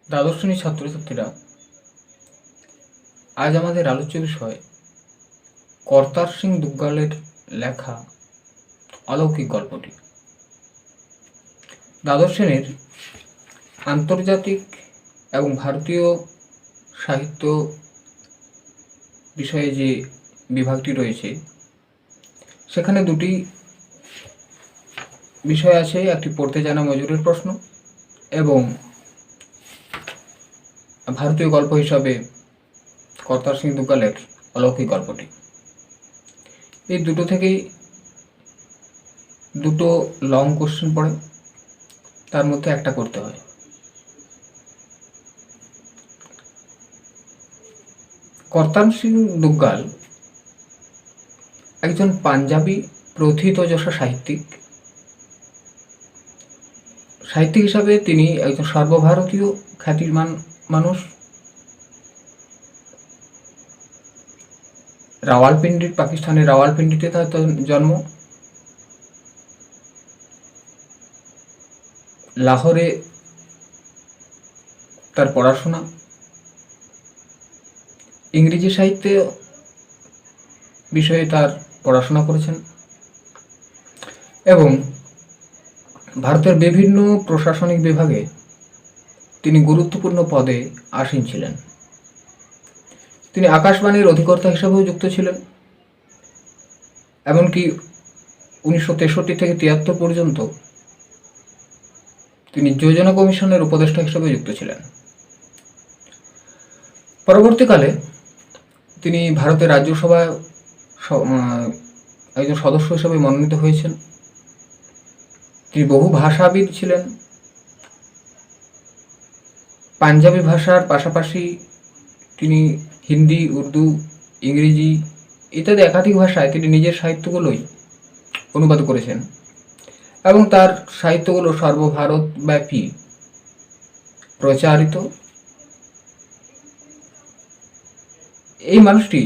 দ্বাদশ শ্রেণীর ছাত্রছাত্রীরা, আজ আমাদের আলোচ্য বিষয় কর্তার সিং দুগ্গালের লেখা অলৌকিক গল্পটি। দ্বাদশ শ্রেণীর আন্তর্জাতিক এবং ভারতীয় সাহিত্য বিষয়ে যে বিভাগটি রয়েছে সেখানে দুটি বিষয় আছে, একটি পড়তে জানা মজুরের প্রশ্ন এবং ভারতীয় গল্প হিসাবে কর্তার সিং দুগ্গালের অলৌকিক গল্পটি। এই দুটো থেকেই দুটো লং কোশ্চেন পড়ে, তার মধ্যে একটা করতে হয়। কর্তার সিং দুগ্গাল একজন পাঞ্জাবি প্রথিতযশা সাহিত্যিক হিসাবে তিনি একজন সর্বভারতীয় খ্যাতিমান মানুষ। পাকিস্তানের রাওয়ালপিন্ডিতে তার জন্ম, লাহোরে তার পড়াশোনা, ইংরেজি সাহিত্যে বিষয়ে তার পড়াশোনা করেছেন এবং ভারতের বিভিন্ন প্রশাসনিক বিভাগে তিনি গুরুত্বপূর্ণ পদে আসীন ছিলেন। তিনি আকাশবাণীর অধিকর্তা হিসাবেও যুক্ত ছিলেন, এমনকি 1963 থেকে 73 পর্যন্ত তিনি যোজনা কমিশনের উপদেষ্টা হিসেবে যুক্ত ছিলেন। পরবর্তীকালে তিনি ভারতের রাজ্যসভায় একজন সদস্য হিসেবে মনোনীত হয়েছেন। তিনি বহু ভাষাবিদ ছিলেন। পাঞ্জাবি ভাষার পাশাপাশি তিনি হিন্দি, উর্দু, ইংরেজি ইত্যাদি একাধিক ভাষায় তিনি নিজের সাহিত্যগুলোই অনুবাদ করেছেন এবং তার সাহিত্যগুলো সর্বভারতব্যাপী প্রচারিত। এই মানুষটি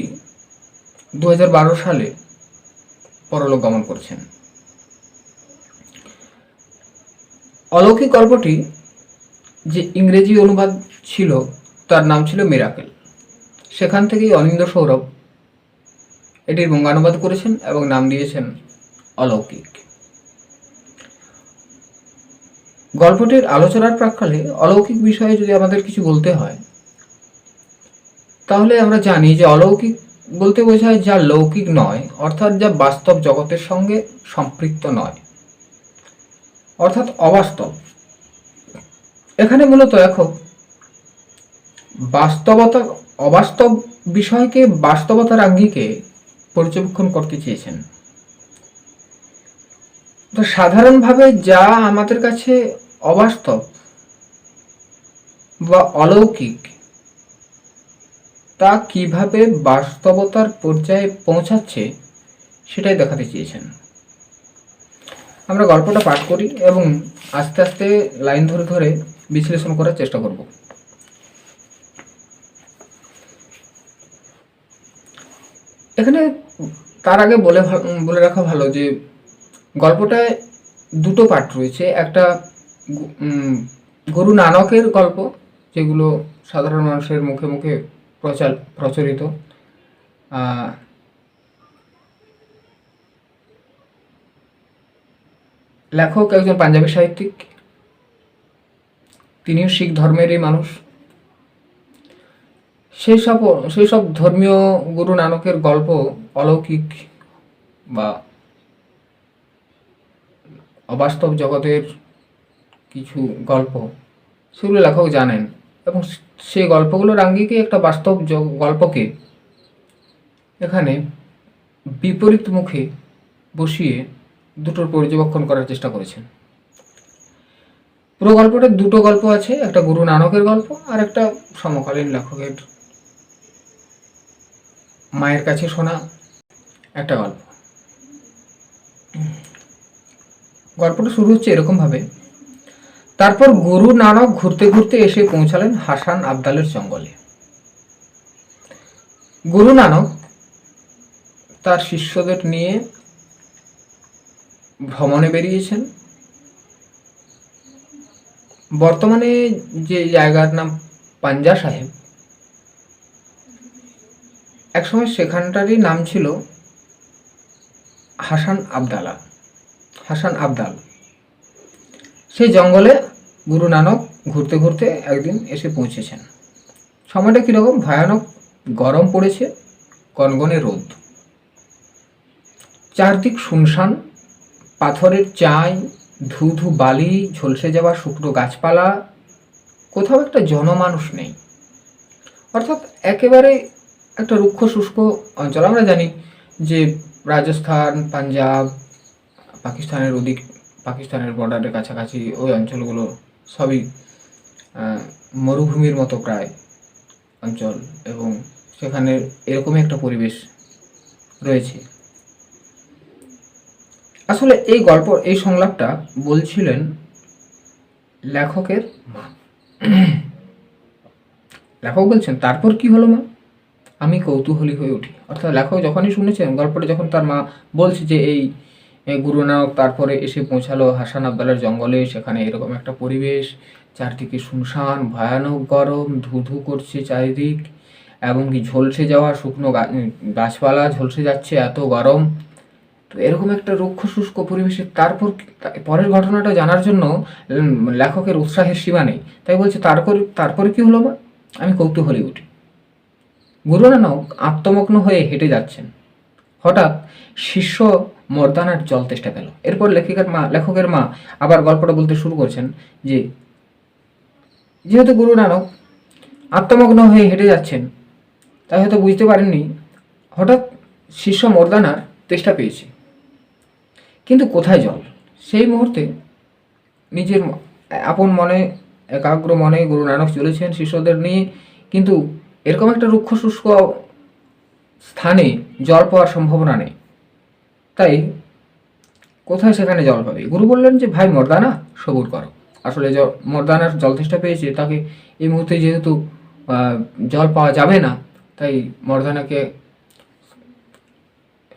2012 সালে পরলোক গমন করেছেন। অলৌকিক গল্পটি যে ইংরেজি অনুবাদ ছিল তার নাম ছিল মিরাকেল। সেখান থেকেই অনিন্দ্য সৌরভ এটির বঙ্গানুবাদ করেছেন এবং নাম দিয়েছেন অলৌকিক। গল্পটির আলোচনার প্রাক্কালে অলৌকিক বিষয়ে যদি আমাদের কিছু বলতে হয় তাহলে আমরা জানি যে অলৌকিক বলতে বোঝায় যা লৌকিক নয়, অর্থাৎ যা বাস্তব জগতের সঙ্গে সম্পৃক্ত নয়, অর্থাৎ অবাস্তব। এখানে মূলত লেখক অবাস্তব বিষয়কে বাস্তবতার আঙ্গিকে পর্যবেক্ষণ করতে চেয়েছেন। তো সাধারণভাবে যা আমাদের কাছে অবাস্তব বা অলৌকিক তা কিভাবে বাস্তবতার পর্যায়ে পৌঁছাচ্ছে সেটাই দেখাতে চেয়েছেন। আমরা গল্পটা পাঠ করি এবং আস্তে আস্তে লাইন ধরে ধরে বিশ্লেষণ করার চেষ্টা করব। এখানে তার আগে বলে রাখা ভালো যে গল্পটায় দুটো পার্ট রয়েছে। একটা গুরু নানকের গল্প, যেগুলো সাধারণ মানুষের মুখে মুখে প্রচলিত। লেখক একজন পাঞ্জাবি সাহিত্যিক, তিনিও শিখ ধর্মেরই মানুষ। সেই সব ধর্মীয় গুরু নানকের গল্প, অলৌকিক বা অবাস্তব জগতের কিছু গল্প, সেগুলো লেখক জানেন এবং সেই গল্পগুলোর আঙ্গিকে একটা বাস্তব গল্পকে এখানে বিপরীত মুখে বসিয়ে দুটোর পর্যবেক্ষণ করার চেষ্টা করেছেন। পুরো গল্পটা দুটো গল্প আছে, একটা গুরু নানকের গল্প আর একটা সমকালীন লেখকের মায়ের কাছে শোনা একটা গল্প। গল্পটা শুরু হচ্ছে এরকম ভাবে। তারপর গুরু নানক ঘুরতে ঘুরতে এসে পৌঁছালেন হাসান আবদালের জঙ্গলে। গুরু নানক তার শিষ্যদের নিয়ে ভ্রমণে বেরিয়েছেন। বর্তমানে যে জায়গার নাম পাঞ্জা সাহেব, একসময় সেখানটারই নাম ছিল হাসান আবদাল। সেই জঙ্গলে গুরু নানক ঘুরতে ঘুরতে একদিন এসে পৌঁছেছেন। সময়টা কীরকম, ভয়ানক গরম পড়েছে, গনগনে রোদ, চারদিক শুনশান, পাথরের চাই, ধু ধু বালি, ঝলসে যাওয়া শুকনো গাছপালা, কোথাও একটা জনমানুষ নেই। অর্থাৎ একেবারে একটা রুক্ষ শুষ্ক অঞ্চল। আমরা জানি যে রাজস্থান, পাঞ্জাব, পাকিস্তানের বর্ডারের কাছাকাছি ওই অঞ্চলগুলো সবই মরুভূমির মতো প্রায় অঞ্চল, এবং সেখানে এরকমই একটা পরিবেশ রয়েছে। আসলে এই সংলাপটা বলছিলেন লেখকের মা। লেখক বলছেন, তারপর কি হলো মা, আমি কৌতূহলী হয়ে উঠি। অর্থাৎ লেখক যখনই শুনেছেন গল্পটা, যখন তার মা বলছে যে এই গুরু নানক তারপরে এসে পৌঁছালো হাসান আবদালের জঙ্গলে, সেখানে এরকম একটা পরিবেশ, চারদিকে শুনশান, ভয়ানক গরম, ধু ধু করছে চারিদিক, এবং কি ঝলসে যাওয়া শুকনো গাছপালা ঝলসে যাচ্ছে, এত গরম। তো এরকম একটা রুক্ষ শুষ্ক পরিবেশে পরের ঘটনাটা জানার জন্য লেখকের উৎসাহের সীমা নেই। তাই বলছে, তারপরে কি হলো মা, আমি কৌতূহলী উঠি। গুরু নানক আত্মমগ্ন হয়ে হেঁটে যাচ্ছেন। হঠাৎ শিষ্য মর্দানার জল তেষ্টা পেল। এরপর লেখকের মা আবার গল্পটা বলতে শুরু করছেন যে, যেহেতু গুরু নানক আত্মমগ্ন হয়ে হেঁটে যাচ্ছেন, তাই হয়তো বুঝতে পারেননি হঠাৎ শিষ্য মর্দানার তেষ্টা পেয়েছে, কিন্তু কোথায় জল। সেই মুহূর্তে নিজের আপন মনে, একাগ্র মনে গুরু নানক চলেছেন শিষ্যদের নিয়ে, কিন্তু এরকম একটা রুক্ষ শুষ্ক স্থানে জল পাওয়ার সম্ভাবনা নেই। তাই কোথায় সেখানে জল পাবে? গুরু বললেন যে, ভাই মর্দানা, সবুর করো। আসলে মর্দানার জল তেষ্টা পেয়েছে, তাকে এই মুহূর্তে যেহেতু জল পাওয়া যাবে না, তাই মর্দানাকে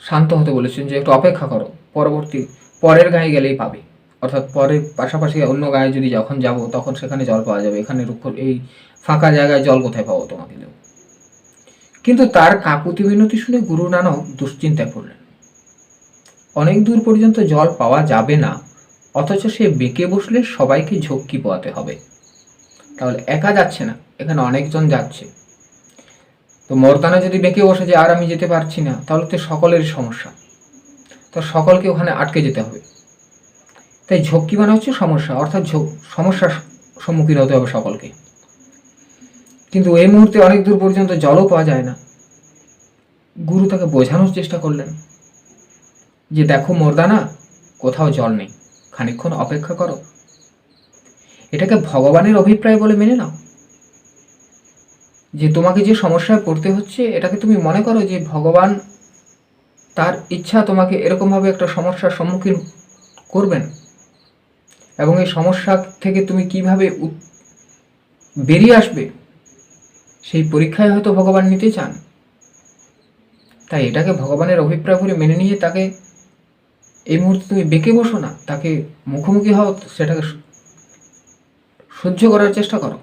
শান্ত হতে বলেছেন, যে একটু অপেক্ষা করো, পরের গায়ে গেলেই পাবে। অর্থাৎ পরের পাশাপাশি অন্য গায়ে যদি যখন যাব, তখন সেখানে জল পাওয়া যাবে। এখানে এই ফাঁকা জায়গায় জল কোথায় পাবো তোমাকে দেব। কিন্তু তার কাকুতি মিনতি শুনে গুরু নানক দুশ্চিন্তায় পড়লেন। অনেক দূর পর্যন্ত জল পাওয়া যাবে না, অথচ সে বেঁকে বসলে সবাইকে ঝক্কি পোয়াতে হবে। তাহলে একা যাচ্ছে না, এখানে অনেকজন যাচ্ছে। তো মর্দানা যদি বেঁকে বসে যে আর আমি যেতে পারছি না, তাহলে তো সকলেরই সমস্যা, তো সকলকে ওখানে আটকে যেতে হবে। তাই ঝক্কি মানে হচ্ছে সমস্যা, অর্থাৎ সমস্যার সম্মুখীন হতে হবে সকলকে। কিন্তু এই মুহূর্তে অনেক দূর পর্যন্ত জলও পাওয়া যায় না। গুরু তাকে বোঝানোর চেষ্টা করলেন যে, দেখো মর্দানা, কোথাও জল নেই, খানিকক্ষণ অপেক্ষা করো। এটাকে ভগবানের অভিপ্রায় বলে মেনে নাও। যে তোমাকে যে সমস্যায় পড়তে হচ্ছে, এটাকে তুমি মনে করো যে ভগবান তার ইচ্ছা তোমাকে এরকমভাবে একটা সমস্যার সম্মুখীন করবেন, এবং এই সমস্যা থেকে তুমি কিভাবে বেরিয়ে আসবে, সেই পরীক্ষায় হয়তো ভগবান নিতে চান। তাই এটাকে ভগবানের অভিপ্রায় বলে মেনে নিয়ে তাকে এই মুহূর্তে তুমি বেঁকে বসো না, তাকে মুখোমুখি হও, সেটাকে সহ্য করার চেষ্টা করো।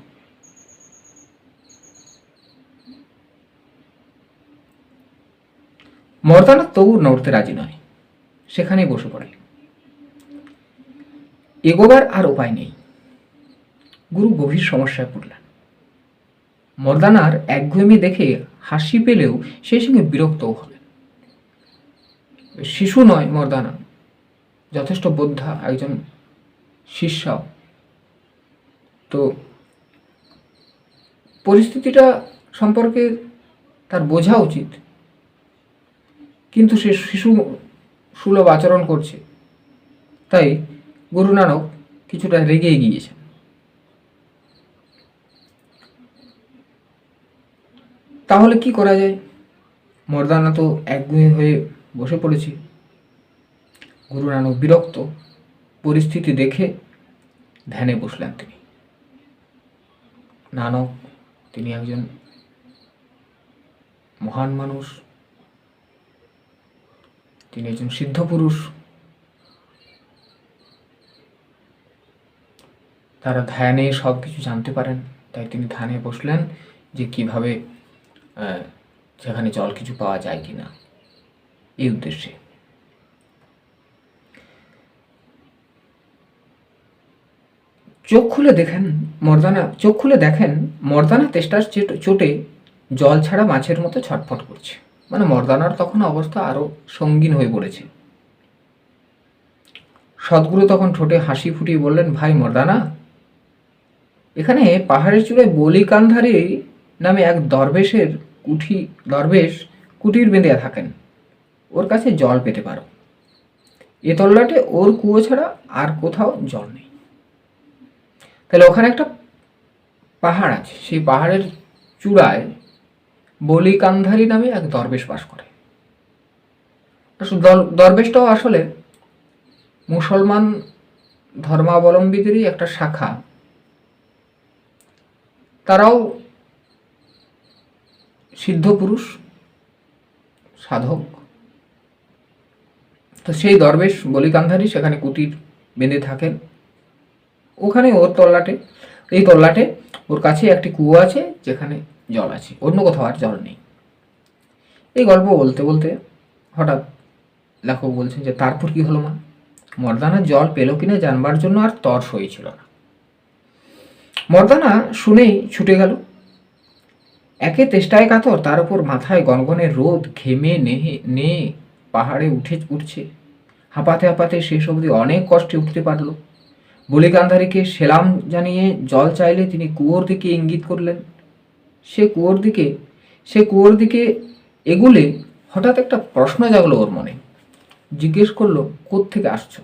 মর্দানা তবু নড়তে রাজি নয়, সেখানেই বসে পড়ে। এগোবার আর উপায় নেই। গুরু গভীর সমস্যায় পড়লেন। মর্দানার একগুঁয়েমি দেখে হাসি পেলেও সেই সঙ্গে বিরক্তও হলেন। শিশু নয় মর্দানা, যথেষ্ট বোদ্ধা একজন শিষ্যাও। তো পরিস্থিতিটা সম্পর্কে তার বোঝা উচিত, কিন্তু সে শিশু সুলভ আচরণ করছে। তাই গুরু নানক কিছুটা রেগে গিয়েছেন। তাহলে কি করা যায়? মর্দানা তো একগুঁয়ে হয়ে বসে পড়েছে। গুরু নানক বিরক্ত, পরিস্থিতি দেখে ধ্যানে বসলেন তিনি। নানক, তিনি একজন মহান মানুষ, তিনি একজন সিদ্ধ পুরুষ। তারা ধ্যানে সব কিছু জানতে পারেন। তাই তিনি ধ্যানে বসলেন যে কিভাবে সেখানে জল কিছু পাওয়া যায় কিনা, এই উদ্দেশ্যে। চোখ খুলে দেখেন মর্দানা তেষ্টার চোটে জল ছাড়া মাছের মতো ছটফট করছে। মানে মর্দানার তখন অবস্থা আরো সঙ্গীন হয়ে পড়েছে। সদ্গুরু তখন ঠোঁটে হাসি ফুটিয়ে বললেন, ভাই মর্দানা, এখানে পাহাড়ের চূড়ায় বলিকান্ধারী নামে এক দরবেশ কুটির বেঁধে থাকেন। ওর কাছে জল পেতে পারো। এ তল্লাটে ওর কুয়ো ছাড়া আর কোথাও জল নেই। তাহলে ওখানে একটা পাহাড় আছে, সেই পাহাড়ের চূড়ায় বলিকান্ধারী নামে এক দরবেশ বাস করে। দরবেশটাও আসলে মুসলমান ধর্মাবলম্বীদেরই একটা শাখা। তারাও সিদ্ধ পুরুষ, সাধক। তো সেই দরবেশ বলিকান্ধারী সেখানে কুটির বেঁধে থাকেন। ওখানে এই তল্লাটে ওর কাছে একটি কুয়ো আছে, যেখানে জল আছে, অন্য কোথাও আর জল নেই। এই গল্প বলতে বলতে হঠাৎ লেখক বলছেন যে তারপর কি হলো মা? মর্দানা জল পেল কিনা জানবার জন্য আর তর সইছিল না। মর্দানা শুনেই ছুটে গেল। একে তেষ্টায় কাতর, তার উপর মাথায় গনগনে রোদ, ঘেমে নে পাহাড়ে উঠছে। হাঁপাতে শেষ অবধি অনেক কষ্টে উঠতে পারল। বলিকান্ধারীকে সেলাম জানিয়ে জল চাইলে তিনি কুয়োর দিকে ইঙ্গিত করলেন। সে কুয়োর দিকে এগুলে হঠাৎ একটা প্রশ্ন জাগলো ওর মনে। জিজ্ঞেস করলো, কোত্থেকে আসছো?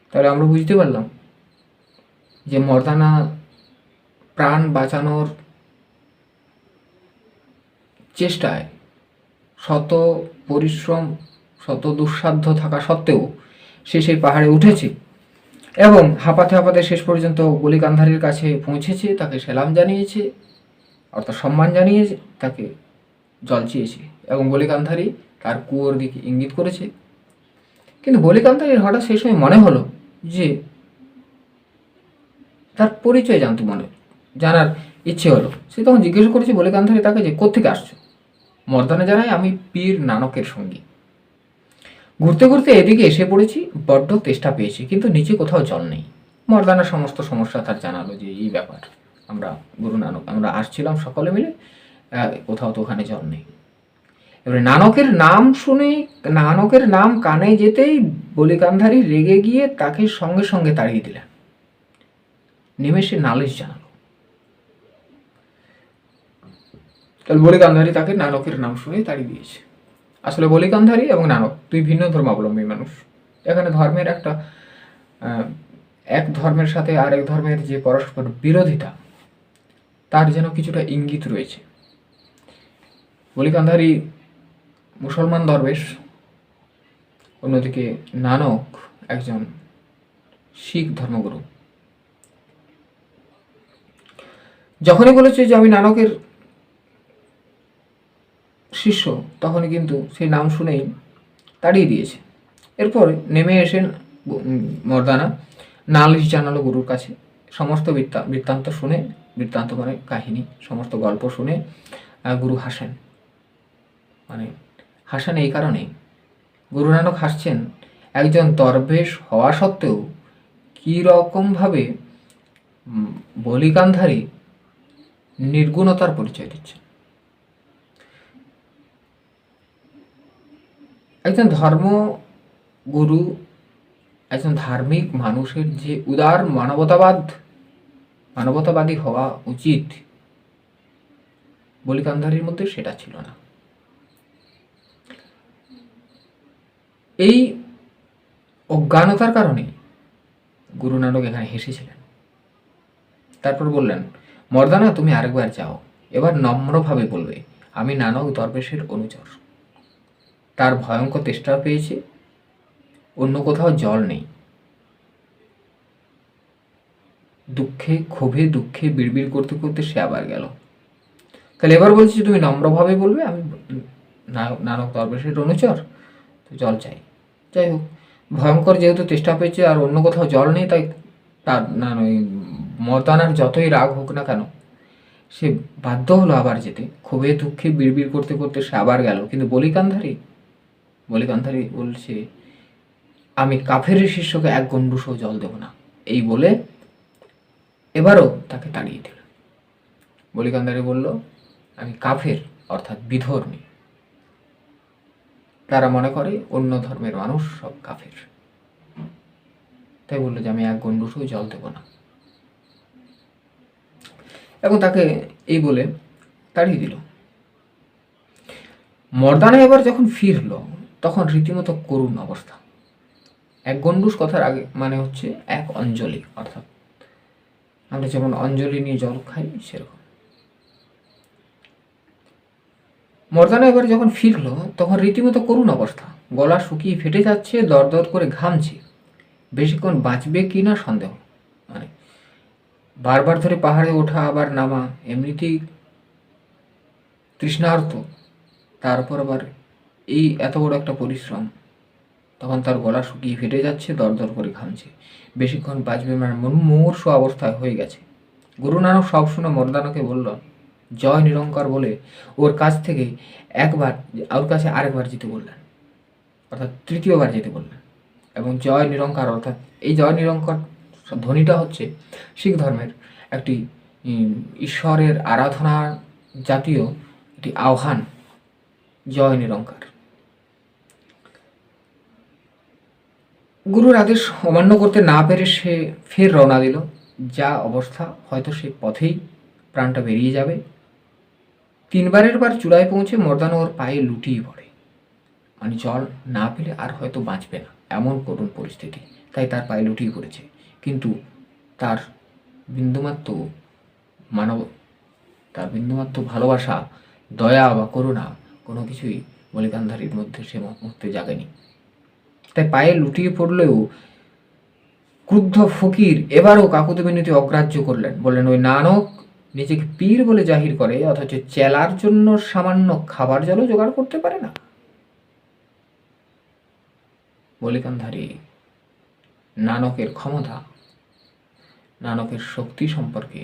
তাহলে আমরা বুঝতে পারলাম যে মর্দানা প্রাণ বাঁচানোর চেষ্টায় শত পরিশ্রম, শত দুঃসাধ্য থাকা সত্ত্বেও সে সেই পাহাড়ে উঠেছে এবং হাঁপাতে শেষ পর্যন্ত বলিকান্ধারীর কাছে পৌঁছেছে, তাকে সেলাম জানিয়েছে, অর্থাৎ সম্মান জানিয়ে তাকে জল চেয়েছে এবং বলিকান্ধারী তার কুয়োর দিকে ইঙ্গিত করেছে। কিন্তু বলিকান্ধারীর হঠাৎ সেই সময় মনে হলো যে তার পরিচয় জানার ইচ্ছে হলো। সে তখন জিজ্ঞেস করেছে বলিকান্ধারী তাকে যে কোত্থেকে আসছো? মর্দানা জানায়, আমি পীর নানকের সঙ্গী। ঘুরতে ঘুরতে এদিকে এসে পড়েছি, বড্ড তেষ্টা পেয়েছি, কিন্তু নিচে কোথাও জল নেই। মর্দানার সমস্ত সমস্যা তার জানালো যে এই ব্যাপার, আমরা আসছিলাম সকলে মিলে, কোথাও তো ওখানে জল নেই। এবারে নানকের নাম কানে যেতেই বলিকান্ধারী রেগে গিয়ে তাকে সঙ্গে সঙ্গে তাড়িয়ে দিলেন। নেমে সে নালিশ জানালো। তাহলে বলিকান্ধারী তাকে নানকের নাম শুনে তাড়িয়ে দিয়েছে। আসলে বলিকান্ধারী এবং নানক দুই ভিন্ন ধর্মাবলম্বী মানুষ। এখানে ধর্মের এক ধর্মের সাথে আরেক ধর্মের যে পরস্পর বিরোধিতা, তার যেন কিছুটা ইঙ্গিত রয়েছে। বলিকান্ধারী মুসলমান দরবেশ, অন্যদিকে নানক একজন শিখ ধর্মগুরু। যখনই বলেছে যে আমি নানকের শিষ্য, তখনই কিন্তু সেই নাম শুনেই তাড়িয়ে দিয়েছে। এরপর নেমে এসে মর্দানা নালিশ জানালো গুরুর কাছে। সমস্ত বৃত্তান্ত শুনে, বৃত্তান্ত মানে কাহিনী, সমস্ত গল্প শুনে গুরু হাসেন। মানে হাসেন এই কারণে, গুরু নানক হাসছেন একজন দরবেশ হওয়া সত্ত্বেও কী রকমভাবে বলিকান্ধারী নির্গুণতার পরিচয় দিচ্ছেন। একজন ধর্মগুরু, একজন ধার্মিক মানুষের যে উদার মানবতাবাদী হওয়া উচিত, বলিকান্ধারীর মধ্যে সেটা ছিল না। এই অজ্ঞানতার কারণে গুরু নানক এখানে হেসেছিলেন। তারপর বললেন, মর্দানা তুমি আরেকবার যাও, এবার নম্রভাবে বলবে আমি নানক দরবেশের অনুচর। তার ভয়ঙ্কর তেষ্টা পেয়েছে, অন্য কোথাও জল নেই। দুঃখে বিড়বিড় করতে করতে সে আবার গেল। তাহলে এবার বলছি তুমি নম্রভাবে বলবে আমি নানক দরবেশের অনুচর, তো জল চাই। যাই হোক, ভয়ঙ্কর যেহেতু তেষ্টা পেয়েছে আর অন্য কোথাও জল নেই, তাই তার না নয়, মর্দানার যতই রাগ হোক না কেন, সে বাধ্য হলো আবার যেতে। ক্ষোভে দুঃখে বিড়বিড় করতে করতে সে আবার গেল, কিন্তু বলিকান্ধারী বলছে, আমি কাফের শিষ্যকে এক গণ্ডুসও জল দেব না, এই বলে এবারও তাকে তাড়িয়ে দিল। বলিকান্ধারী বলল, আমি কাফের অর্থাৎ বিধর্মী, তারা মনে করে অন্য ধর্মের মানুষ সব কাফের, তাই বললো যে আমি এক গণ্ডুসও জল দেব না, এবং তাকে এই বলে তাড়িয়ে দিল। মর্দানা এবার যখন ফিরল তখন রীতিমতো করুণ অবস্থা। এক গণ্ডুস কথার আগে মানে হচ্ছে এক অঞ্জলি, অর্থাৎ আমরা যেমন অঞ্জলি নিয়ে জল খাই সেরকম। মর্দানা এবার যখন ফিরল তখন রীতিমতো করুণ অবস্থা, গলা শুকিয়ে ফেটে যাচ্ছে, দর দর করে ঘামছে, বেশিক্ষণ বাঁচবে কি না সন্দেহ। মানে বারবার ধরে পাহাড়ে ওঠা আবার নামা, এমনিতেই তৃষ্ণার্ত, তারপর আবার এই এত বড় একটা পরিশ্রম, তখন তার গলা শুকিয়ে ফেটে যাচ্ছে, দর দর করে ঘামছে, বেশিক্ষণ বাঁচবে মানে মুমূর্ষু অবস্থায় হয়ে গেছে। গুরু নানক সব শুনে মর্দানাকে বলল, জয় নিরঙ্কার বলে ওর কাছ থেকে ওর কাছে আরেকবার যেতে বললেন, অর্থাৎ তৃতীয়বার যেতে বললেন। এবং জয় নিরঙ্কার অর্থাৎ এই জয় নিরঙ্কার ধ্বনিটা হচ্ছে শিখ ধর্মের একটি ঈশ্বরের আরাধনার জাতীয় একটি আহ্বান, জয় নিরঙ্কার। গুরুর আদেশ অমান্য করতে না পেরে সে ফের রওনা দিল। যা অবস্থা, হয়তো সে পথেই প্রাণটা বেরিয়ে যাবে। 3বারের বার চূড়ায় পৌঁছে মর্দানা ওর পায়ে লুটিয়ে পড়ে, মানে জল না পেলে আর হয়তো বাঁচবে না, এমন করুণ পরিস্থিতি, তাই তার পায়ে লুটিয়ে পড়েছে। কিন্তু তার বিন্দুমাত্র ভালোবাসা, দয়া বা করুণা কোনো কিছুই বলিকান্ধারীর মধ্যে সে মুহূর্তে জাগেনি। তাই পায়ে লুটিয়ে পড়লেও ক্রুদ্ধ ফকির এবারও কাকুতি মিনতি অগ্রাহ্য করলেন, বললেন, ওই নানক নিজেকে পীর বলে জাহির করে, অথচ চেলার জন্য সামান্য খাবার জলও জোগাড় করতে পারে না। বলিকান্ধারী নানকের ক্ষমতা, নানকের শক্তি সম্পর্কে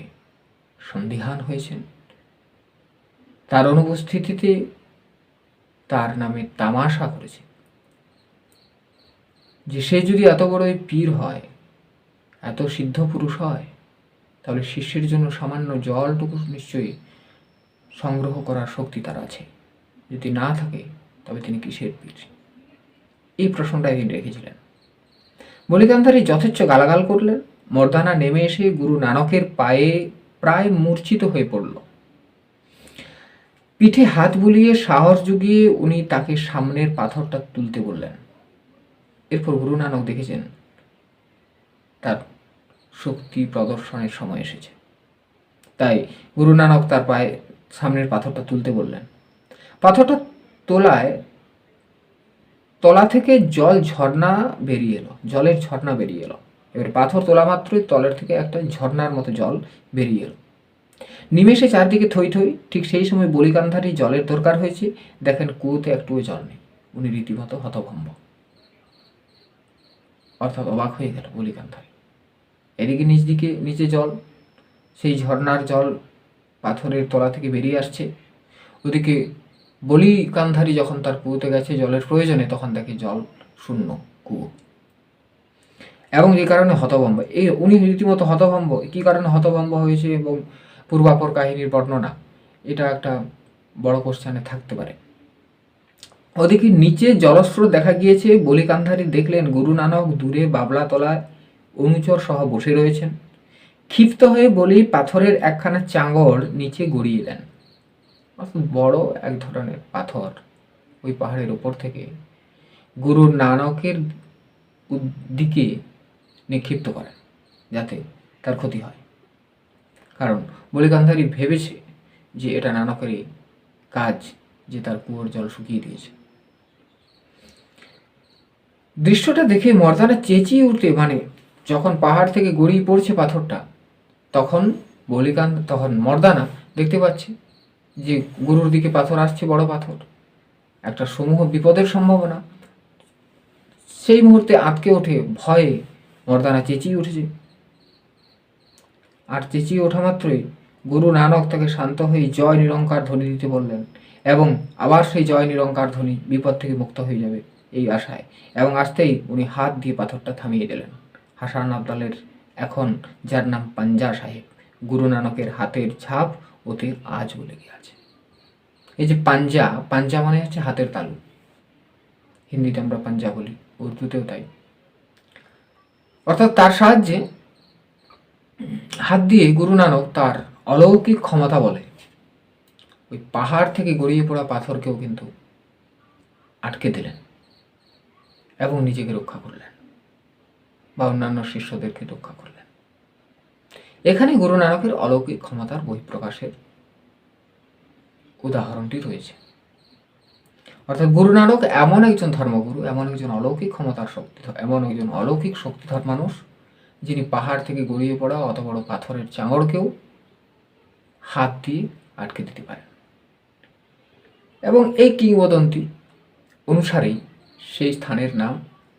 সন্দিহান হয়েছেন। তার অনুপস্থিতিতে তার নামে তামাশা করেছে যে সে যদি এত বড়ই পীর হয়, এত সিদ্ধ পুরুষ হয়, তাহলে শিষ্যের জন্য সামান্য জলটুকু নিশ্চয়ই সংগ্রহ করার শক্তি তার আছে। যদি না থাকে তবে তিনি কিসের পীর? এই প্রশ্নটাই তিনি রেখেছিলেন। বলিকান্ধারী যথেচ্ছ গালাগাল করলেন। মর্দানা নেমে এসে গুরু নানকের পায়ে প্রায় মূর্ছিত হয়ে পড়ল। পিঠে হাত বুলিয়ে সাহস জুগিয়ে উনি তাকে সামনের পাথরটা তুলতে বললেন। এরপর গুরু নানক দেখেছেন তার শক্তি প্রদর্শনের সময় এসেছে, তাই গুরু নানক তার পায়ে সামনের পাথরটা তুলতে বললেন। পাথরটা তলা থেকে জলের ঝর্ণা বেরিয়ে এলো। এবার পাথর তোলা মাত্রই তলের থেকে একটা ঝর্ণার মতো জল বেরিয়ে এলো। নিমেষে চারদিকে থই থই। ঠিক সেই সময় বলিকান্ধারী জলের দরকার হয়েছে। দেখেন কুয়োতে একটুও জল নেই। উনি রীতিমতো হতভম্ব, অর্থাৎ অবাক হয়ে গেল বলিকান্ধারী। এদিকে নিচে জল, সেই ঝর্ণার জল পাথরের তলা থেকে বেরিয়ে আসছে। ওদিকে বলিকান্ধারী যখন তার কুয়োতে গেছে জলের প্রয়োজনে, তখন দেখে জল শূন্য কুয়ো, এবং যে কারণে হতভম্ব। উনি রীতিমতো হতভম্ব। কী কারণে হতভম্ব হয়েছে এবং পূর্বাপর কাহিনীর বর্ণনা, এটা একটা বড় কোশ্চেনে থাকতে পারে। ওদিকে নিচে জলস্রোত দেখা গিয়েছে। বলিকান্ধারী দেখলেন গুরু নানক দূরে বাবলা তলায় অনুচর সহ বসে রয়েছেন। ক্ষিপ্ত হয়ে বলি পাথরের একখানা চাঙড় নিচে গড়িয়ে দেন। অর্থাৎ বড় এক ধরনের পাথর ওই পাহাড়ের ওপর থেকে গুরু নানকের দিকে নিক্ষিপ্ত করেন, যাতে তার ক্ষতি হয়। কারণ বলিকান্ধারী ভেবেছে যে এটা নানকেরই কাজ, যে তার কুয়োর জল শুকিয়ে দিয়েছে। দৃশ্যটা দেখে মর্দানা চেঁচিয়ে উঠতে, মানে যখন পাহাড় থেকে গড়িয়ে পড়ছে পাথরটা, তখন মর্দানা দেখতে পাচ্ছে যে গুরুর দিকে পাথর আসছে, বড় পাথর, একটা সমূহ বিপদের সম্ভাবনা। সেই মুহূর্তে আঁতকে ওঠে ভয়ে, মর্দানা চেঁচিয়ে উঠেছে, আর চেঁচিয়ে ওঠা মাত্রই গুরু নানক তাকে শান্ত হয়ে জয় নিরঙ্কার ধ্বনি দিতে বললেন, এবং আবার সেই জয় নিরঙ্কার ধ্বনি বিপদ থেকে মুক্ত হয়ে যাবে এই আশায়, এবং আসতেই উনি হাত দিয়ে পাথরটা থামিয়ে দিলেন। হাসান আবদালের এখন, যার নাম পাঞ্জা সাহেব, গুরু নানকের হাতের ছাপ ওতে আজও লেগে আছে। এই যে পাঞ্জা, পাঞ্জা মানে হচ্ছে হাতের তালু, হিন্দিতে আমরা পাঞ্জা বলি, উর্দুতেও তাই। অর্থাৎ তার সাহায্যে হাত দিয়ে গুরু নানক তার অলৌকিক ক্ষমতা বলে ওই পাহাড় থেকে গড়িয়ে পড়া পাথরকেও কিন্তু আটকে দিলেন এবং নিজেকে রক্ষা করলেন বা অন্যান্য শিষ্যদেরকে রক্ষা করলেন। এখানে গুরু নানকের অলৌকিক ক্ষমতার বহিঃপ্রকাশের উদাহরণটি রয়েছে। অর্থাৎ গুরু নানক এমন একজন ধর্মগুরু, এমন একজন অলৌকিক ক্ষমতার শক্তিধর, এমন একজন অলৌকিক শক্তিধর মানুষ, যিনি পাহাড় থেকে গড়িয়ে পড়া অত বড় পাথরের চাঙড়কেও হাত দিয়ে আটকে দিতে পারেন। এবং এই কিংবদন্তি অনুসারেই সেই স্থানের নাম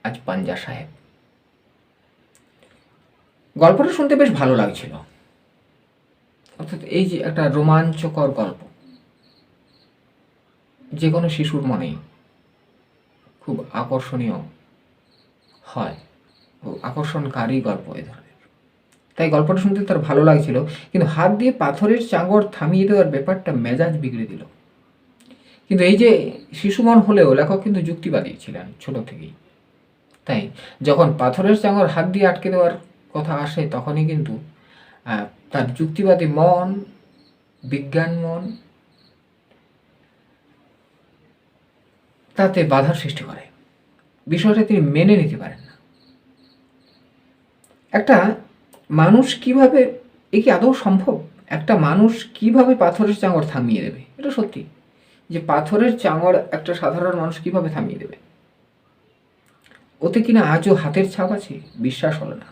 আজ পাঞ্জা সাহেব। গল্পটা শুনতে বেশ ভালো লাগছিল। অর্থাৎ এই যে একটা রোমাঞ্চকর গল্প, যে কোনো শিশুর মনেই খুব আকর্ষণীয় হয়, ও আকর্ষণকারী গল্প এ ধরনের। তাই গল্পটা শুনতে তার ভালো লাগছিল, কিন্তু হাত দিয়ে পাথরের চাঙড় থামিয়ে দেওয়ার ব্যাপারটা মেজাজ বিগড়ে দিল। কিন্তু এই যে শিশু মন হলেও লেখক কিন্তু যুক্তিবাদী ছিলেন ছোট থেকেই। তাই যখন পাথরের চাঙড় হাত দিয়ে আটকে দেওয়ার কথা আসে, তখনই কিন্তু তার যুক্তিবাদী মন, বিজ্ঞান মন তাতে বাধার সৃষ্টি করে। বিষয়টা তিনি মেনে নিতে পারেন না। একটা মানুষ কিভাবে, এ কি আদৌ সম্ভব? একটা মানুষ কিভাবে পাথরের চাঙড় থামিয়ে দেবে? এটা সত্যি যে পাথরের চাঙড় একটা সাধারণ মানুষ কিভাবে থামিয়ে দেবে? ওতে কিনা আজও হাতের ছাপ আছে। বিশ্বাস হলো না।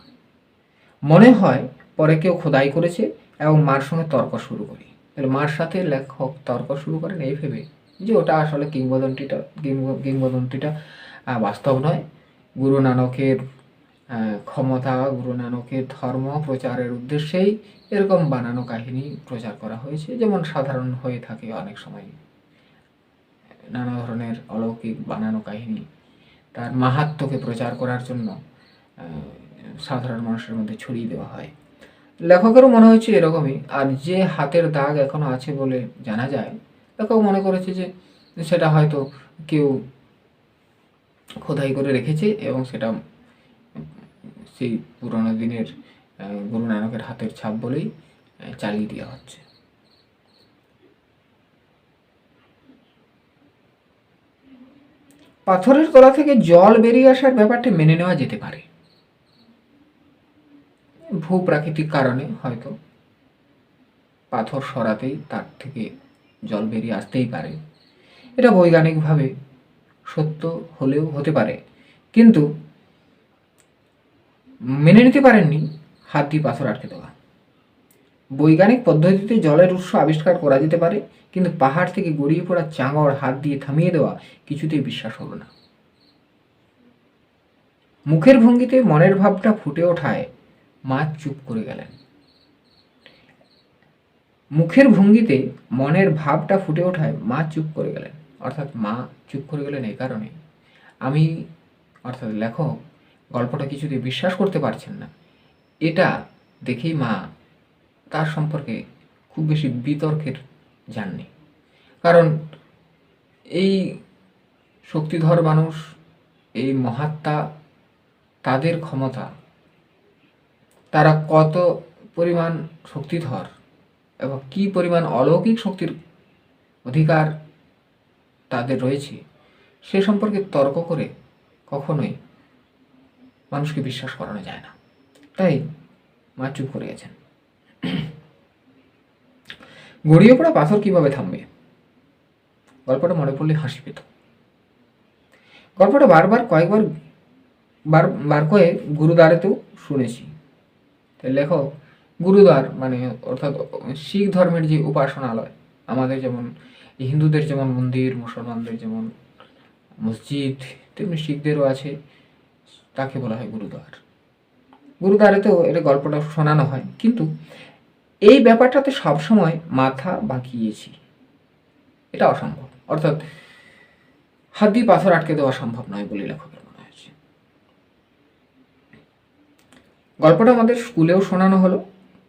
মনে হয় পরে কেউ খোদাই করেছে এবং মার সঙ্গে তর্ক শুরু করি। তাহলে মার সাথে লেখক তর্ক শুরু করেন এই ভেবে যে ওটা আসলে কিংবদন্তিটা বাস্তব নয়। গুরু নানকের ক্ষমতা, গুরু নানকের ধর্ম প্রচারের উদ্দেশ্যেই এরকম বানানো কাহিনী প্রচার করা হয়েছে, যেমন সাধারণ হয়ে থাকে অনেক সময়। নানা ধরনের অলৌকিক বানানো কাহিনী তার মাহাত্ম্যকে প্রচার করার জন্য সাধারণ মানুষের মধ্যে ছড়িয়ে দেওয়া হয়। লেখকেরও মনে হচ্ছে এরকমই। আর যে হাতের দাগ এখনো আছে বলে জানা যায়, লেখক মনে করেছে যে সেটা হয়তো কেউ খোদাই করে রেখেছে এবং সেটা সেই পুরোনো দিনের গুরু নানকের হাতের ছাপ বলেই চালিয়ে দেওয়া হচ্ছে। পাথরের তলা থেকে জল বেরিয়ে আসার ব্যাপারটা মেনে নেওয়া যেতে পারে। ভূপ্রাকৃতিক কারণে হয়তো পাথর সরাতেই তার থেকে জল বেরিয়ে আসতেই পারে। এটা বৈজ্ঞানিকভাবে সত্য হলেও হতে পারে, কিন্তু মেনে নিতে পারেননি হাত দিয়ে পাথর আটকে দেওয়া। বৈজ্ঞানিক পদ্ধতিতে জলের উৎস আবিষ্কার করা যেতে পারে, কিন্তু পাহাড় থেকে গড়িয়ে পড়া চাঙড় হাত দিয়ে থামিয়ে দেওয়া কিছুতেই বিশ্বাস হলো না। মুখের ভঙ্গিতে মনের ভাবটা ফুটে ওঠায় মা চুপ করে গেলেন। মুখের ভঙ্গিতে মনের ভাবটা ফুটে ওঠায় মা চুপ করে গেলেন। অর্থাৎ মা চুপ করে গেলেন এই কারণে, আমি অর্থাৎ লেখক গল্পটা কিছুতেই বিশ্বাস করতে পারছেন না। এটা দেখেই মা তার সম্পর্কে খুব বেশি বিতর্কের যাননি। কারণ এই শক্তিধর মানুষ, এই মহাত্মা, তাদের ক্ষমতা, তারা কত পরিমাণ শক্তিধর এবং কী পরিমাণ অলৌকিক শক্তির অধিকার তাদের রয়েছে, সে সম্পর্কে তর্ক করে কখনোই মানুষকে বিশ্বাস করানো যায় না। তাই মা চুপ করে গেছেন। গড়িয়ে পড়া পাথর কিভাবে থামবে? গল্পটা মনে পড়লে হাসি পেত। গল্পটা কয়েকবার বার করে গুরুদ্বারেতেও শুনেছি। লেখক গুরুদ্বার মানে অর্থাৎ শিখ ধর্মের যে উপাসনালয়, আমাদের যেমন হিন্দুদের যেমন মন্দির, মুসলমানদের যেমন মসজিদ, তেমনি শিখদেরও আছে, তাকে বলা হয় গুরুদ্বার। গুরুদ্বারেতেও এটা গল্পটা শোনানো হয়, কিন্তু এই ব্যাপারটাতে সবসময় মাথা বাঁকিয়েছি, এটা অসম্ভব। অর্থাৎ হাত দিয়ে পাথর আটকে দেওয়া সম্ভব নয় বলে লেখকের মনে হয়েছে। গল্পটা আমাদের স্কুলেও শোনানো হলো,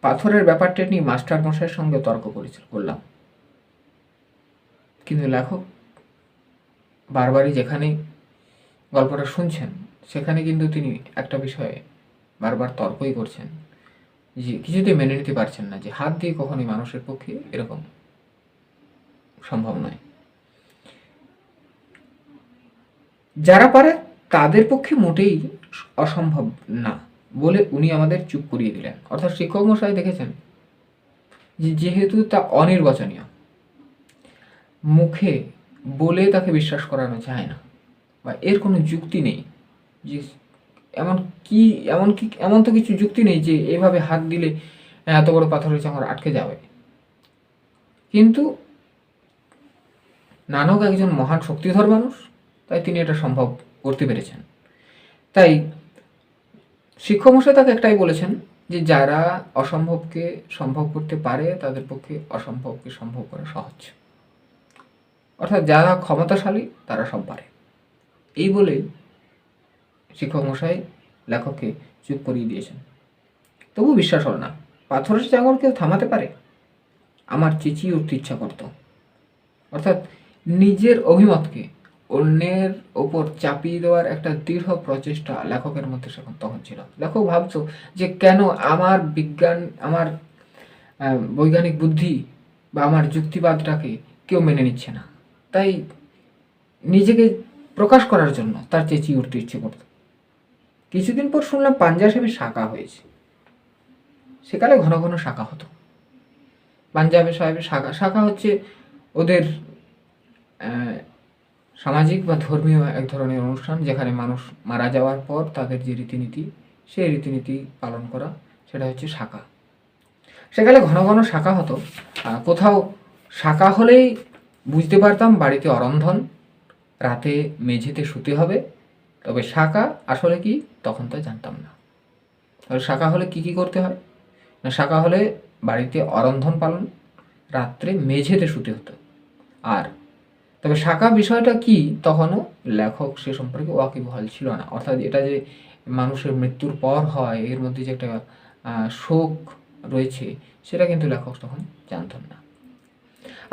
পাথরের ব্যাপারটা নিয়ে মাস্টার মশাইয়ের সঙ্গে তর্ক করলাম, কিন্তু লেখক বারবারই যেখানেই গল্পটা শুনছেন সেখানে কিন্তু তিনি একটা বিষয়ে বারবার তর্কই করছেন, যে কিছুতেই মেনে নিতে পারছেন না যে হাত দিয়ে কখনোই মানুষের পক্ষে এরকম সম্ভব নয়। যারা পারে তাদের পক্ষে মোটেই অসম্ভব না বলে উনি আমাদের চুপ করিয়ে দিলেন। অর্থাৎ শিক্ষক মশাই দেখেছেন যে যেহেতু তা অনির্বাচনীয়, মুখে বলে তাকে বিশ্বাস করানো যায় না, বা এর কোনো যুক্তি নেই, যে এমন তো কিছু যুক্তি নেই যে এভাবে হাত দিলে এত বড় পাথরের চাঙড় আটকে যাবে। কিন্তু নানক একজন মহান শক্তিধর মানুষ, তাই তিনি এটা সম্ভব করতে পেরেছেন। তাই শিক্ষক মশাই তাকে একটাই বলেছেন যে যারা অসম্ভবকে সম্ভব করতে পারে তাদের পক্ষে অসম্ভবকে সম্ভব করা সহজ। অর্থাৎ যারা ক্ষমতাশালী তারা সব পারে, এই বলে শিক্ষক মশাই লেখককে চুপ করিয়ে দিয়েছেন। তবু বিশ্বাস হল না, পাথরের চাঙড় কেউ থামাতে পারে? আমার চেঁচিয়ে উঠতে ইচ্ছা করত। অর্থাৎ নিজের অভিমতকে অন্যের ওপর চাপিয়ে দেওয়ার একটা দৃঢ় প্রচেষ্টা লেখকের মধ্যে তখন ছিল। লেখক ভাবতো যে কেন আমার বিজ্ঞান, আমার বৈজ্ঞানিক বুদ্ধি বা আমার যুক্তিবাদটাকে কেউ মেনে নিচ্ছে না। তাই নিজেকে প্রকাশ করার জন্য তার চেঁচিয়ে উঠতে ইচ্ছে করত। কিছুদিন পর শুনলাম পাঞ্জা সাহেবের শাখা হয়েছে। সেকালে ঘন ঘন শাখা হতো। পাঞ্জাবে সাহেবের শাখা হচ্ছে ওদের সামাজিক বা ধর্মীয় এক ধরনের অনুষ্ঠান, যেখানে মানুষ মারা যাওয়ার পর তাদের যে রীতিনীতি, সেই রীতিনীতি পালন করা, সেটা হচ্ছে শাখা। সেকালে ঘন ঘন শাখা হতো। কোথাও শাখা হলেই বুঝতে পারতাম বাড়িতে অরন্ধন, রাতে মেঝেতে শুতে হবে। তবে শাখা আসলে কি তখন তো জানতাম না। তবে শাখা হলে কি করতে হয় না, শাখা হলে বাড়িতে অরন্ধন পালন, রাত্রে মেঝেতে শুতে হতো। আর তবে শাখা বিষয়টা কি তখনও লেখক সে সম্পর্কে ওয়াকিবহাল ছিল না। অর্থাৎ এটা যে মানুষের মৃত্যুর পর হয়, এর মধ্যে যে একটা শোক রয়েছে, সেটা কিন্তু লেখক তখন জানতেন না।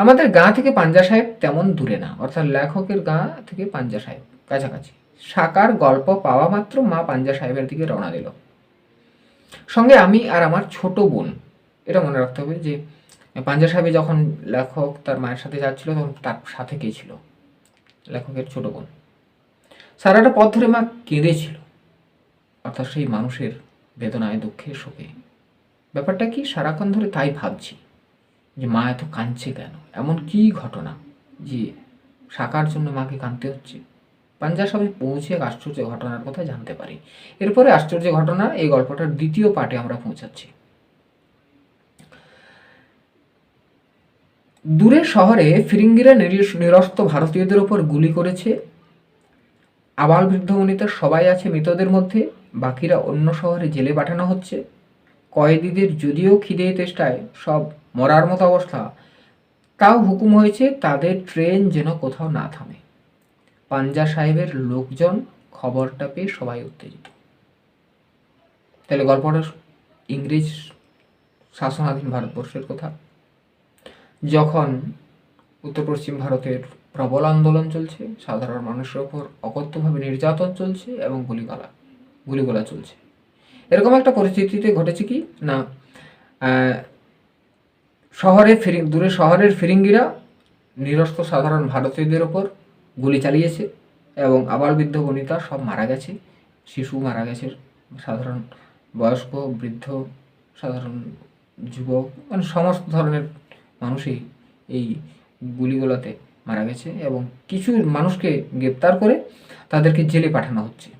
আমাদের গাঁ থেকে পাঞ্জা সাহেব তেমন দূরে না, অর্থাৎ লেখকের গাঁ থেকে পাঞ্জা সাহেব কাছাকাছি। শাখার গল্প পাওয়া মাত্র মা পাঞ্জা সাহেবের দিকে রওনা দিল, সঙ্গে আমি আর আমার ছোট বোন। এটা মনে রাখতে হবে যে পাঞ্জা সাহেবে যখন লেখক তার মায়ের সাথে যাচ্ছিল তখন তার সাথে কে ছিল? লেখকের ছোট বোন। সারাটা পথ ধরে মা কেঁদেছিল, অর্থাৎ সেই মানুষের বেদনায়, দুঃখে, শোকে। ব্যাপারটা কি সারাক্ষণ ধরে তাই ভাবছি, যে মা এত কাঁদছে কেন, এমন কি ঘটনা যে শাখার জন্য মাকে কাঁদতে হচ্ছে। পাঞ্জা সাহেবে পৌঁছে এক আশ্চর্য ঘটনার কথা জানতে পারি। এরপরে আশ্চর্য ঘটনা এই গল্পটার দ্বিতীয় পার্টে আমরা পৌঁছাচ্ছি। দূরের শহরে ফিরিঙ্গিরা নিরস্ত ভারতীয়দের ওপর গুলি করেছে। আবাল বৃদ্ধ বনিতা সবাই আছে মৃতদের মধ্যে, বাকিরা অন্য শহরে জেলে পাঠানো হচ্ছে। কয়েদিদের যদিও খিদে তেষ্টায় সব মরার মতো অবস্থা, তাও হুকুম হয়েছে তাদের ট্রেন যেন কোথাও না থামে। পাঞ্জা সাহেবের লোকজন খবরটা পেয়ে সবাই উত্তেজিত। তাহলে গল্পটা ইংরেজ শাসনাধীন ভারতবর্ষের কথা, যখন উত্তর পশ্চিম ভারতের প্রবল আন্দোলন চলছে, সাধারণ মানুষের ওপর অকথ্যভাবে নির্যাতন চলছে এবং গুলিগোলা চলছে। এরকম একটা পরিস্থিতিতে ঘটেছে কি না, দূরে শহরের ফিরিঙ্গিরা নিরস্ত সাধারণ ভারতীয়দের ওপর গুলি চালিয়েছে এবং আবাল বৃদ্ধ বনিতা সব মারা গেছে। শিশু মারা গেছে, সাধারণ বয়স্ক, বৃদ্ধ, সাধারণ যুবক, মানে সমস্ত ধরনের মানুষই এই গুলিগুলোতে মারা গেছে এবং কিছু মানুষকে গ্রেপ্তার করে তাদেরকে জেলে পাঠানো হচ্ছে।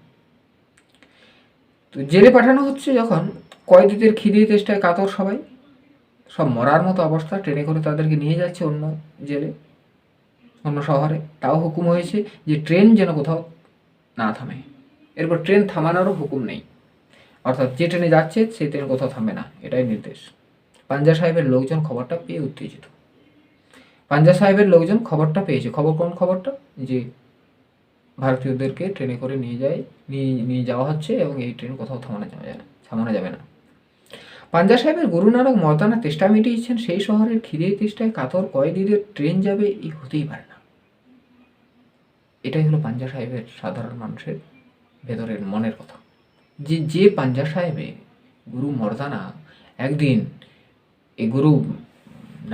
তো জেলে পাঠানো হচ্ছে যখন, কয়েদিদের খিদে তেষ্টায় কাতর সবাই, সব মরার মতো অবস্থা। ট্রেনে করে তাদেরকে নিয়ে যাচ্ছে অন্য জেলে, অন্য শহরে। তাও হুকুম হয়েছে যে ট্রেন যেন কোথাও না থামে। এরপর ট্রেন থামানোরও হুকুম নেই। অর্থাৎ যে ট্রেনে যাচ্ছে সেই ট্রেন কোথাও থামবে না, এটাই নির্দেশ। পাঞ্জা সাহেবের লোকজন খবরটা পেয়ে উত্তেজিত। পাঞ্জা সাহেবের লোকজন খবরটা পেয়েছে। কোন খবরটা? যে ভারতীয়দেরকে ট্রেনে করে নিয়ে যাওয়া হচ্ছে এবং এই ট্রেন কোথাও থামানো যাবে না। পাঞ্জা সাহেবের গুরু নানক মর্দানা তেষ্টা মিটিয়েছেন, সেই শহরের খিদে তেষ্টায় কাতর কয়েদিদের ট্রেন যাবে এই হতেই পারে না। এটাই হলো পাঞ্জা সাহেবের সাধারণ মানুষের ভেতরের মনের কথা। যে পাঞ্জা সাহেবে গুরু মর্দানা একদিন, এই গুরু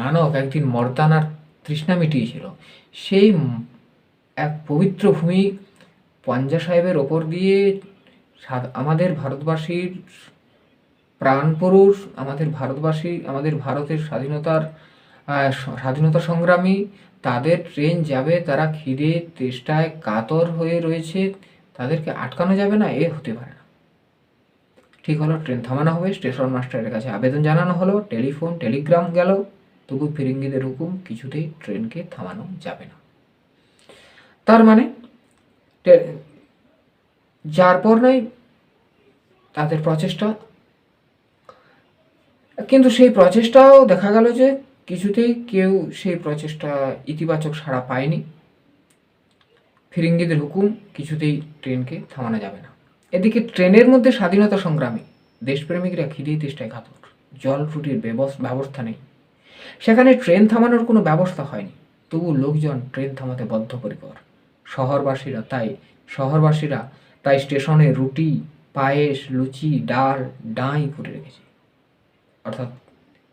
নানক একদিন মর্দানার তৃষ্ণা মিটিয়েছিল, সেই এক পবিত্র ভূমি পাঞ্জা সাহেবের ওপর দিয়ে আমাদের ভারতবাসীর প্রাণপুরুষ, আমাদের ভারতের স্বাধীনতা সংগ্রামী, তাদের ট্রেন যাবে, তারা খিদে তেষ্টায় কাতর হয়ে রয়েছে, তাদেরকে আটকানো যাবে না, এ হতে পারে না। ঠিক হলো, ট্রেন থামানো হবে। স্টেশন মাস্টারের কাছে আবেদন জানানো হলো, টেলিগ্রাম গেল, তবু ফিরিঙ্গিদের হুকুম, কিছুতেই ট্রেনকে থামানো যাবে না। তার মানে যার পর নাই তাদের প্রচেষ্টা, কিন্তু সেই প্রচেষ্টাও দেখা গেল যে কিছুতেই কেউ সেই প্রচেষ্টা ইতিবাচক সাড়া পায়নি। ফিরিঙ্গিদের হুকুম, কিছুতেই ট্রেনকে থামানো যাবে না। এদিকে ট্রেনের মধ্যে স্বাধীনতা সংগ্রামী দেশপ্রেমিকরা খিদে তেষ্টায় কাতর, জল রুটির ব্যবস্থা নেই, সেখানে ট্রেন থামানোর কোনো ব্যবস্থা হয়নি, তবু লোকজন ট্রেন থামাতে বদ্ধপরিকর। শহরবাসীরা তাই স্টেশনে রুটি, পায়েস, লুচি, ডাল, ডাঁই করে রেখেছে। অর্থাৎ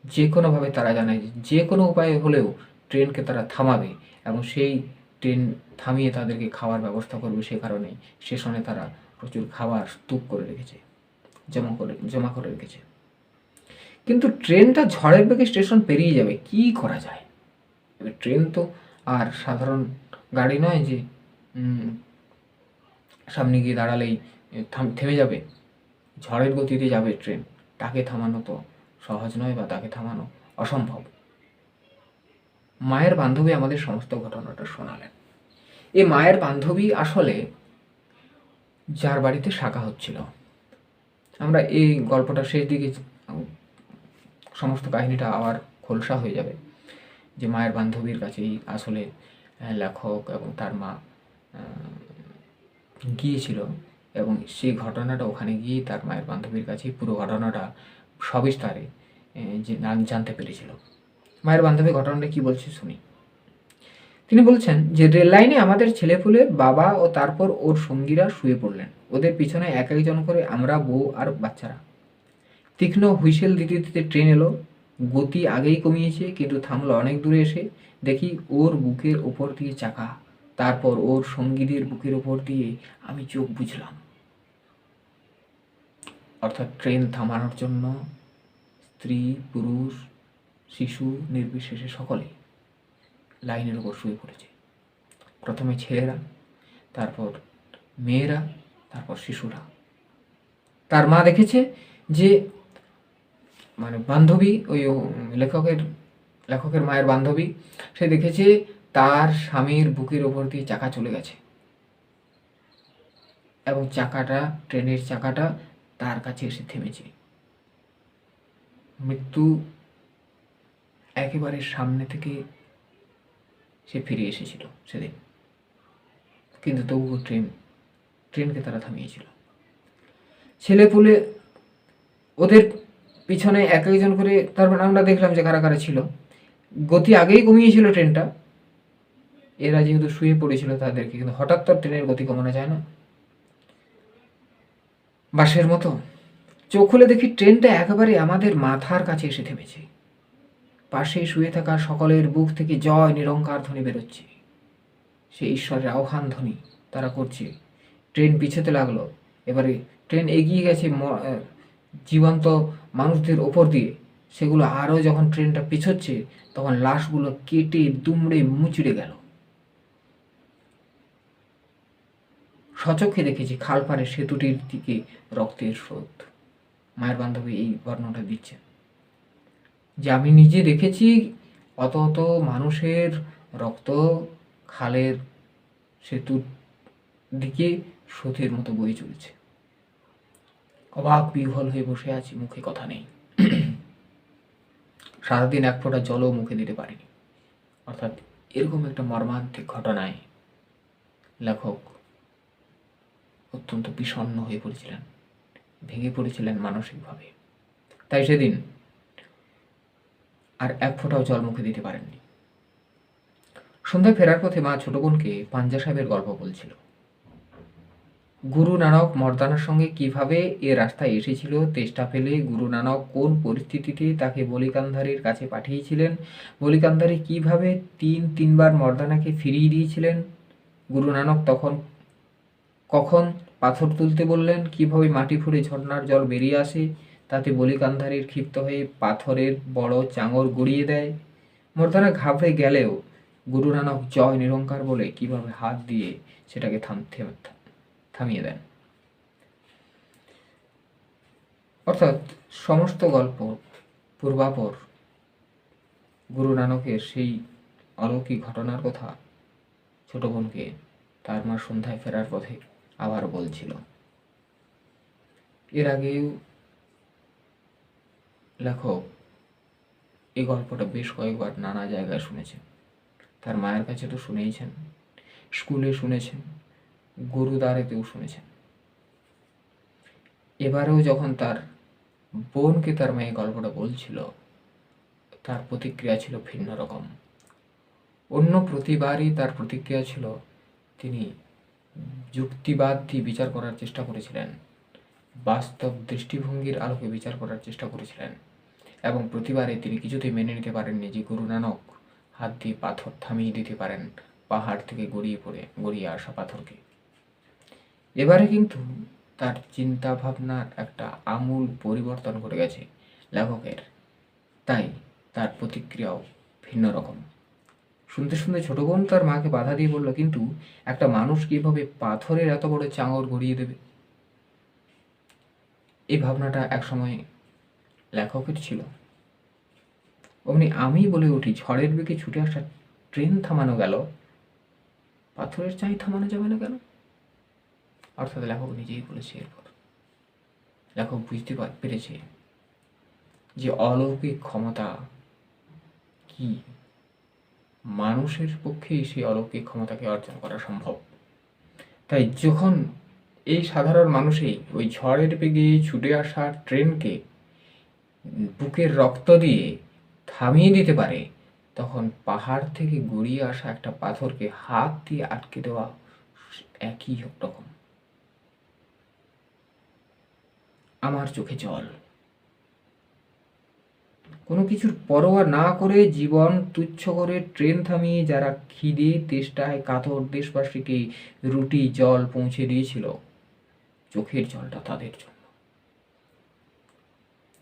যে কোনোভাবে তারা জানে যে কোনো উপায়ে হলেও ট্রেনকে তারা থামাবে এবং সেই ট্রেন থামিয়ে তাদেরকে খাওয়ার ব্যবস্থা করবে। সে কারণে স্টেশনে তারা প্রচুর খাবার স্তূপ করে রেখেছে, জমা করে রেখেছে। কিন্তু ট্রেনটা ঝড়ের বেগে স্টেশন পেরিয়ে যাবে, কি করা যায়? এবার ট্রেন তো আর সাধারণ গাড়ি নয় যে সামনে গিয়ে দাঁড়ালেই থেমে যাবে। ঝড়ের গতিতে যাবে ট্রেন, তাকে থামানো তো সহজ নয়, বা তাকে থামানো অসম্ভব। মায়ের বান্ধবী আমাদের সমস্ত ঘটনাটা শোনালেন। এই মায়ের বান্ধবী আসলে যার বাড়িতে শাখা হচ্ছিল, আমরা এই গল্পটা শেষ দিকে সমস্ত কাহিনীটা আবার খোলসা হয়ে যাবে যে মায়ের বান্ধবীর কাছেই আসলে লেখক এবং তার মা গিয়েছিল, এবং সেই ঘটনাটা ওখানে গিয়ে তার মায়ের বান্ধবীর কাছেই পুরো ঘটনাটা সবিস্তারে জানতে পেরেছিল। মায়ের বান্ধবী ঘটনাটা কি বলছে শুনি। তিনি বলছেন যে রেল লাইনে আমাদের ছেলেপুলে বাবা ও তারপর ওর সঙ্গীরা শুয়ে পড়লেন, ওদের পিছনে এক একজন করে আমরা, বউ আর বাচ্চারা। তীক্ষ্ণ হুইসেল দিতে দিতে ট্রেন এলো, গতি আগেই কমিয়েছে কিন্তু থামলো অনেক দূরে এসে। দেখি ওর বুকের ওপর দিয়ে চাকা, তারপর ওর সঙ্গীদের বুকের ওপর দিয়ে। আমি চোখ বুঝলাম। অর্থাৎ ট্রেন থামানোর জন্য স্ত্রী, পুরুষ, শিশু নির্বিশেষে সকলেই লাইনের ওপর শুয়ে পড়েছে। প্রথমে ছেলেরা, তারপর মেয়েরা, তারপর শিশুরা। তার মা দেখেছে যে মানে বান্ধবী, ওই লেখকের মায়ের বান্ধবী, সে দেখেছে তার স্বামীর বুকের ওপর দিয়ে চাকা চলে গেছে এবং ট্রেনের চাকাটা তার কাছে এসে থেমেছে। মৃত্যু একেবারে সামনে থেকে সে ফিরে এসেছিল সেদিন, কিন্তু তবুও ট্রেনকে তারা থামিয়েছিল। ছেলেপুলে ওদের পিছনে এক একজন করে, তারপর আমরা দেখলাম যে কারা কারা ছিল। গতি আগেই কমিয়েছিল ট্রেনটা, এরা যেহেতু শুয়ে পড়েছিল তাদেরকে, কিন্তু হঠাৎ তো ট্রেনের গতি কমানো যায় না, বাসের মতো। চোখ খুলে দেখি ট্রেনটা একেবারে আমাদের মাথার কাছে এসে থেমেছে। পাশে শুয়ে থাকা সকলের বুক থেকে জয় নিরঙ্কার ধ্বনি বেরোচ্ছে, সে ঈশ্বরের আহ্বান ধ্বনি তারা করছে। ট্রেন পিছোতে লাগলো। এবারে ট্রেন এগিয়ে গেছে জীবন্ত মানুষদের ওপর দিয়ে। সেগুলো আরও যখন ট্রেনটা পিছোচ্ছে, তখন লাশগুলো কেটে দুমড়ে মুচড়ে গেল। সচক্ষে দেখেছি খালপাড়ে সেতুটির দিকে রক্তের স্রোত। মায়ের বান্ধবী এই বর্ণনা দিচ্ছেন যে আমি নিজে দেখেছি অত অত মানুষের রক্ত খালের সেতুর দিকে স্রোতের মতো বয়ে চলেছে। অবাক বিহ্বল হয়ে বসে আছি, মুখে কথা নেই। সারাদিন এক ফোঁটা জলও মুখে দিতে পারিনি। অর্থাৎ এরকম একটা মর্মান্তিক ঘটনায় লেখক অত্যন্ত বিষণ্ণ হয়ে পড়েছিলেন, ভেঙে পড়েছিলেন মানসিকভাবে। তাই সেদিন আর এক ফোঁটাও জল মুখে দিতে পারেননি। সন্ধ্যায় ফেরার পথে মা ছোট বোনকে পাঞ্জা সাহেবের গল্প বলছিল। গুরু নানক মর্দানার সঙ্গে কিভাবে এ রাস্তায় এসেছিল, তেষ্টা পেলে গুরু নানক কোন পরিস্থিতিতে তাকে বলিকান্ধারীর কাছে পাঠিয়েছিলেন, বলিকান্ধারী কিভাবে তিনবার মর্দানাকে ফিরিয়ে দিয়েছিলেন, গুরু নানক কখন পাথর তুলতে বললেন, কিভাবে মাটি ফুঁড়ে ঝর্ণার জল বেরিয়ে আসে, তাতে বলিকান্ধারীর ক্ষিপ্ত হয়ে পাথরের বড় চাঙর গড়িয়ে দেয়, মর্দানা ঘাবড়ে গেলেও গুরু নানক জয় নিরঙ্কার বলে কিভাবে হাত দিয়ে সেটাকে থামিয়ে দেন। অর্থাৎ সমস্ত গল্প পূর্বাপর গুরু নানকের সেই অলৌকিক ঘটনার কথা ছোট বোনকে তার মা সন্ধ্যায় ফেরার পথে আবার বলছিল। এর আগেও লেখক এই গল্পটা বেশ কয়েকবার নানা জায়গায় শুনেছেন। তার মায়ের কাছে তো শুনেইছেন, স্কুলে শুনেছেন, গুরুদ্বারেতেও শুনেছেন। এবারেও যখন তার বোনকে তার মেয়ে গল্পটা বলছিল, তার প্রতিক্রিয়া ছিল ভিন্ন রকম। অন্য প্রতিবারই তার প্রতিক্রিয়া ছিল তিনি যুক্তিবাদ দিয়ে বিচার করার চেষ্টা করেছিলেন, বাস্তব দৃষ্টিভঙ্গির আলোকে বিচার করার চেষ্টা করেছিলেন, এবং প্রতিবারে তিনি কিছুতেই মেনে নিতে পারেননি যে গুরু নানক হাত দিয়ে পাথর থামিয়ে দিতে পারেন পাহাড় থেকে গড়িয়ে আসা পাথরকে। এবারে কিন্তু তার চিন্তা ভাবনার একটা আমূল পরিবর্তন ঘটে গেছে লেখকের, তাই তার প্রতিক্রিয়াও ভিন্ন রকম। শুনতে শুনতে ছোট বোন তার মাকে বাধা দিয়ে বলল, কিন্তু একটা মানুষ কিভাবে পাথরের এত বড় চাঙর গড়িয়ে দেবে? এই ভাবনাটা একসময় লেখকের ছিল। অমনি আমি বলে উঠি, ঝড়ের বেগে ছুটে আসা ট্রেন থামানো গেল, পাথরের চাই থামানো যাবে না কেন? অর্থাৎ লেখক নিজেই বলেছে। এরপর লেখক বুঝতে পেরেছে যে অলৌকিক ক্ষমতা কি, মানুষের পক্ষেই সেই অলৌকিক ক্ষমতাকে অর্জন করা সম্ভব। তাই যখন এই সাধারণ মানুষই ওই ঝড়ের বেগে ছুটে আসা ট্রেনকে বুকের রক্ত দিয়ে থামিয়ে দিতে পারে, তখন পাহাড় থেকে গড়িয়ে আসা একটা পাথরকে হাত দিয়ে আটকে দেওয়া একই রকম। আমার চোখে জল। কোনো কিছুর পরোয়া না করে জীবন তুচ্ছ করে ট্রেন থামিয়ে যারা খিদে তেষ্টায় কাতর দেশবাসীকে রুটি জল পৌঁছে দিয়েছিল, চোখের জলটা তাদের জন্য।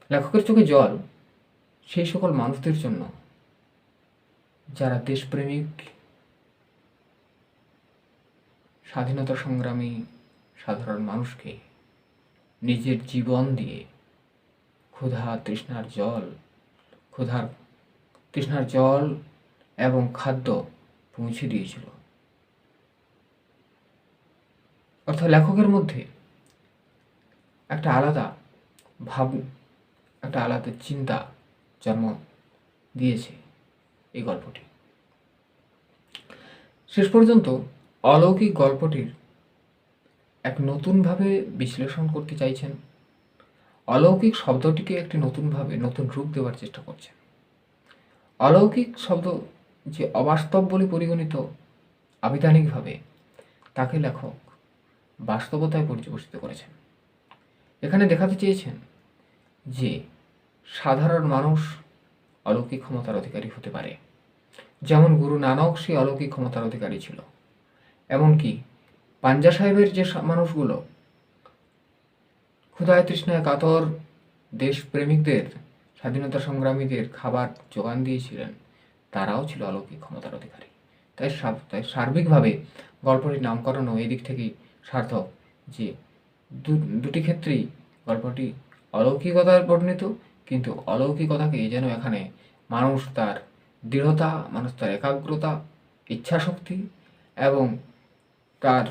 লেখকের চোখে জল সেই সকল মানুষদের জন্য যারা দেশপ্রেমিক, স্বাধীনতা সংগ্রামী সাধারণ মানুষকে নিজের জীবন দিয়ে তৃষ্ণার জল এবং খাদ্য পৌঁছে দিয়েছিল। অর্থাৎ লেখকের মধ্যে একটা আলাদা একটা আলাদা চিন্তা জন্ম দিয়েছে এই গল্পটি। শেষ পর্যন্ত অলৌকিক গল্পটির এক নতুনভাবে বিশ্লেষণ করতে চাইছেন, অলৌকিক শব্দটিকে একটি নতুন রূপ দেওয়ার চেষ্টা করছেন। অলৌকিক শব্দ যে অবাস্তব বলে পরিগণিত আবিধানিকভাবে, তাকে লেখক বাস্তবতায় পর্যবেসিত করেছেন। এখানে দেখাতে চেয়েছেন যে সাধারণ মানুষ অলৌকিক ক্ষমতার অধিকারী হতে পারে, যেমন গুরু নানক সেই অলৌকিক ক্ষমতার অধিকারী ছিল। এমনকি পাঞ্জা সাহেবের যে মানুষগুলো ক্ষুধায় তৃষ্ণায় কাতর দেশপ্রেমিকদের, স্বাধীনতা সংগ্রামীদের খাবার যোগান দিয়েছিলেন, তারাও ছিল অলৌকিক ক্ষমতার অধিকারী। তাই সার্বিকভাবে গল্পটির নামকরণও এই দিক থেকেই সার্থক যে দুটি ক্ষেত্রেই গল্পটি অলৌকিকতার বর্ণিত, কিন্তু অলৌকিকতাকে যেন এখানে মানুষ তার দৃঢ়তা, মানুষ তার একাগ্রতা, ইচ্ছাশক্তি এবং তার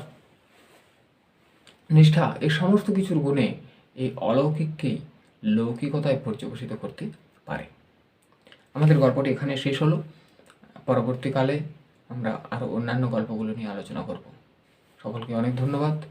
নিষ্ঠা, এই সমস্ত কিছুর গুণে এই অলৌকিককেই লৌকিকতায় পর্যবেসিত করতে পারে। আমাদের গল্পটি এখানে শেষ হলো। পরবর্তীকালে আমরা আরও অন্যান্য গল্পগুলো নিয়ে আলোচনা করব। সকলকে অনেক ধন্যবাদ।